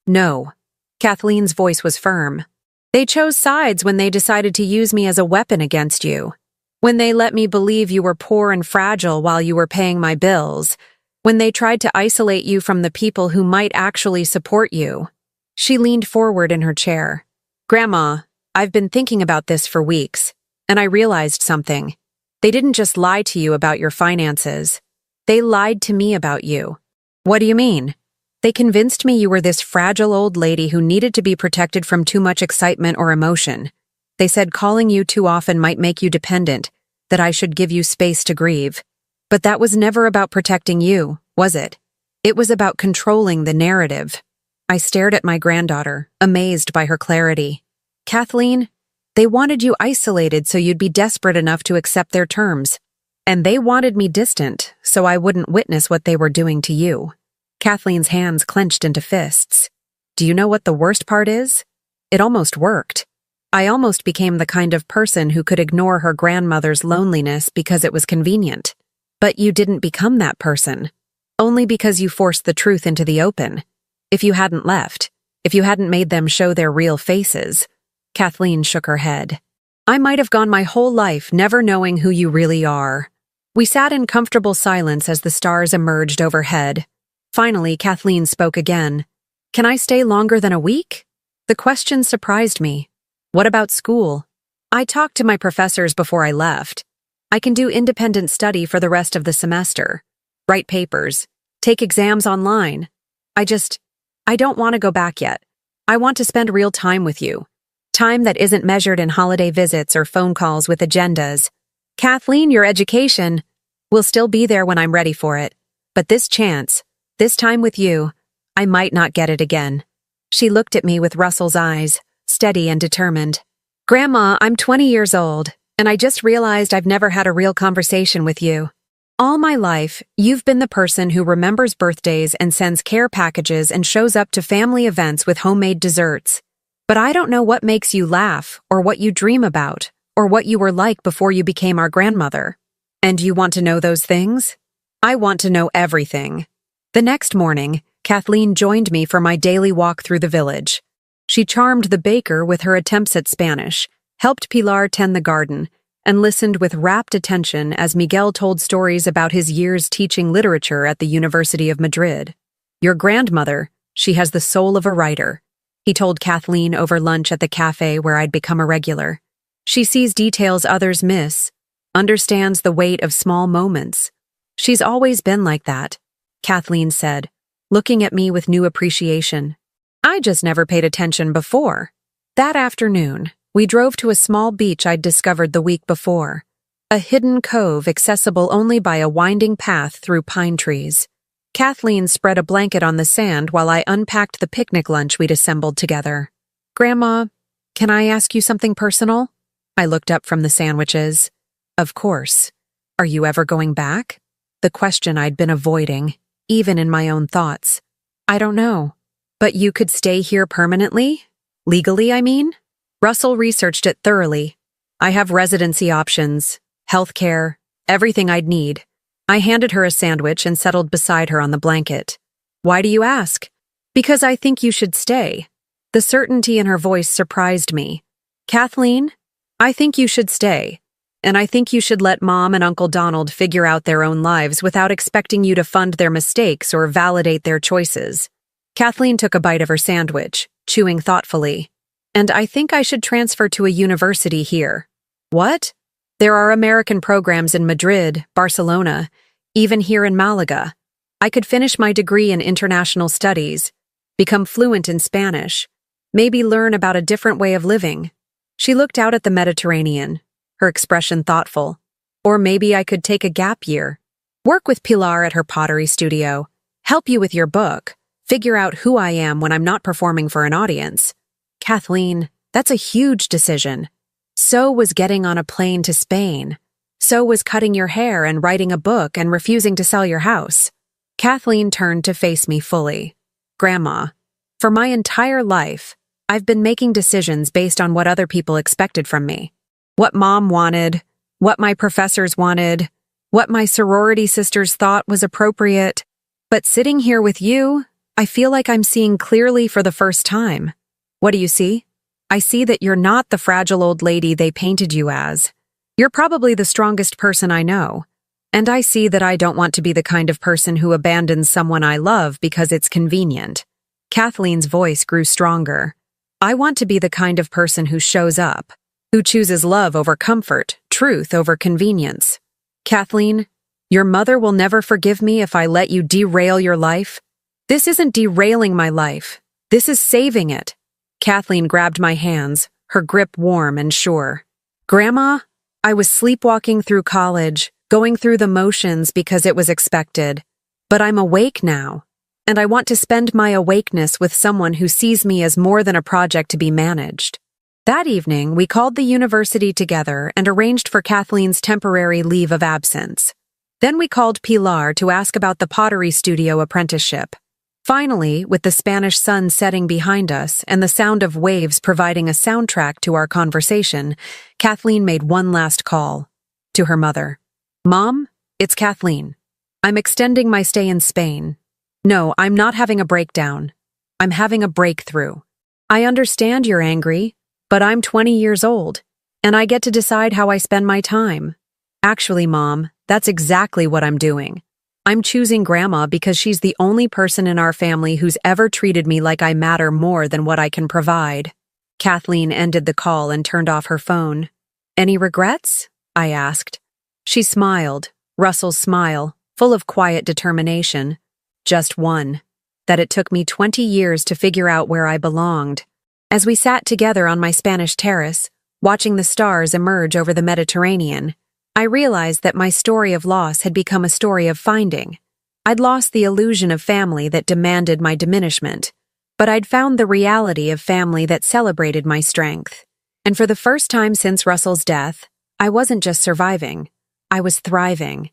No. Kathleen's voice was firm. They chose sides when they decided to use me as a weapon against you. When they let me believe you were poor and fragile while you were paying my bills. When they tried to isolate you from the people who might actually support you. She leaned forward in her chair. Grandma, I've been thinking about this for weeks, and I realized something. They didn't just lie to you about your finances. They lied to me about you. What do you mean? They convinced me you were this fragile old lady who needed to be protected from too much excitement or emotion. They said calling you too often might make you dependent, that I should give you space to grieve. But that was never about protecting you, was it? It was about controlling the narrative. I stared at my granddaughter, amazed by her clarity. Kathleen, they wanted you isolated so you'd be desperate enough to accept their terms. And they wanted me distant so I wouldn't witness what they were doing to you. Kathleen's hands clenched into fists. Do you know what the worst part is? It almost worked. I almost became the kind of person who could ignore her grandmother's loneliness because it was convenient. But you didn't become that person. Only because you forced the truth into the open. If you hadn't left, if you hadn't made them show their real faces. Kathleen shook her head. I might have gone my whole life never knowing who you really are. We sat in comfortable silence as the stars emerged overhead. Finally, Kathleen spoke again. Can I stay longer than a week? The question surprised me. What about school? I talked to my professors before I left. I can do independent study for the rest of the semester. Write papers. Take exams online. I don't want to go back yet. I want to spend real time with you. Time that isn't measured in holiday visits or phone calls with agendas. Kathleen, your education will still be there when I'm ready for it. But this chance, this time with you, I might not get it again. She looked at me with Russell's eyes, steady and determined. Grandma, I'm 20 years old, and I just realized I've never had a real conversation with you. All my life, you've been the person who remembers birthdays and sends care packages and shows up to family events with homemade desserts. But I don't know what makes you laugh, or what you dream about, or what you were like before you became our grandmother. And you want to know those things? I want to know everything. The next morning, Kathleen joined me for my daily walk through the village. She charmed the baker with her attempts at Spanish, helped Pilar tend the garden, and listened with rapt attention as Miguel told stories about his years teaching literature at the University of Madrid. Your grandmother, she has the soul of a writer, he told Kathleen over lunch at the cafe where I'd become a regular. She sees details others miss, understands the weight of small moments. She's always been like that, Kathleen said, looking at me with new appreciation. I just never paid attention before. That afternoon, we drove to a small beach I'd discovered the week before. A hidden cove accessible only by a winding path through pine trees. Kathleen spread a blanket on the sand while I unpacked the picnic lunch we'd assembled together. "Grandma, can I ask you something personal?" I looked up from the sandwiches. "Of course. Are you ever going back?" The question I'd been avoiding, even in my own thoughts. "I don't know. But you could stay here permanently? Legally, I mean?" Russell researched it thoroughly. "I have residency options, healthcare, everything I'd need." I handed her a sandwich and settled beside her on the blanket. "Why do you ask?" "Because I think you should stay." The certainty in her voice surprised me. "Kathleen, I think you should stay. And I think you should let Mom and Uncle Donald figure out their own lives without expecting you to fund their mistakes or validate their choices." Kathleen took a bite of her sandwich, chewing thoughtfully. "And I think I should transfer to a university here." "What?" "There are American programs in Madrid, Barcelona, even here in Malaga. I could finish my degree in international studies, become fluent in Spanish, maybe learn about a different way of living." She looked out at the Mediterranean, her expression thoughtful. "Or maybe I could take a gap year, work with Pilar at her pottery studio, help you with your book, figure out who I am when I'm not performing for an audience." "Kathleen, that's a huge decision. So was getting on a plane to Spain. So was cutting your hair and writing a book and refusing to sell your house." Kathleen turned to face me fully. "Grandma, for my entire life, I've been making decisions based on what other people expected from me. What Mom wanted, what my professors wanted, what my sorority sisters thought was appropriate. But sitting here with you, I feel like I'm seeing clearly for the first time." "What do you see?" "I see that you're not the fragile old lady they painted you as. You're probably the strongest person I know. And I see that I don't want to be the kind of person who abandons someone I love because it's convenient." Kathleen's voice grew stronger. "I want to be the kind of person who shows up, who chooses love over comfort, truth over convenience." "Kathleen, your mother will never forgive me if I let you derail your life. This isn't derailing my life. This is saving it." Kathleen grabbed my hands, her grip warm and sure. "Grandma, I was sleepwalking through college, going through the motions because it was expected. But I'm awake now, and I want to spend my awakeness with someone who sees me as more than a project to be managed." That evening, we called the university together and arranged for Kathleen's temporary leave of absence. Then we called Pilar to ask about the pottery studio apprenticeship. Finally, with the Spanish sun setting behind us and the sound of waves providing a soundtrack to our conversation, Kathleen made one last call. To her mother. "Mom, it's Kathleen. I'm extending my stay in Spain. No, I'm not having a breakdown. I'm having a breakthrough. I understand you're angry, but I'm 20 years old, and I get to decide how I spend my time. Actually, Mom, that's exactly what I'm doing. I'm choosing Grandma because she's the only person in our family who's ever treated me like I matter more than what I can provide." Kathleen ended the call and turned off her phone. "Any regrets?" I asked. She smiled, Russell's smile, full of quiet determination. "Just one, that it took me 20 years to figure out where I belonged." As we sat together on my Spanish terrace, watching the stars emerge over the Mediterranean, I realized that my story of loss had become a story of finding. I'd lost the illusion of family that demanded my diminishment, but I'd found the reality of family that celebrated my strength. And for the first time since Russell's death, I wasn't just surviving, I was thriving.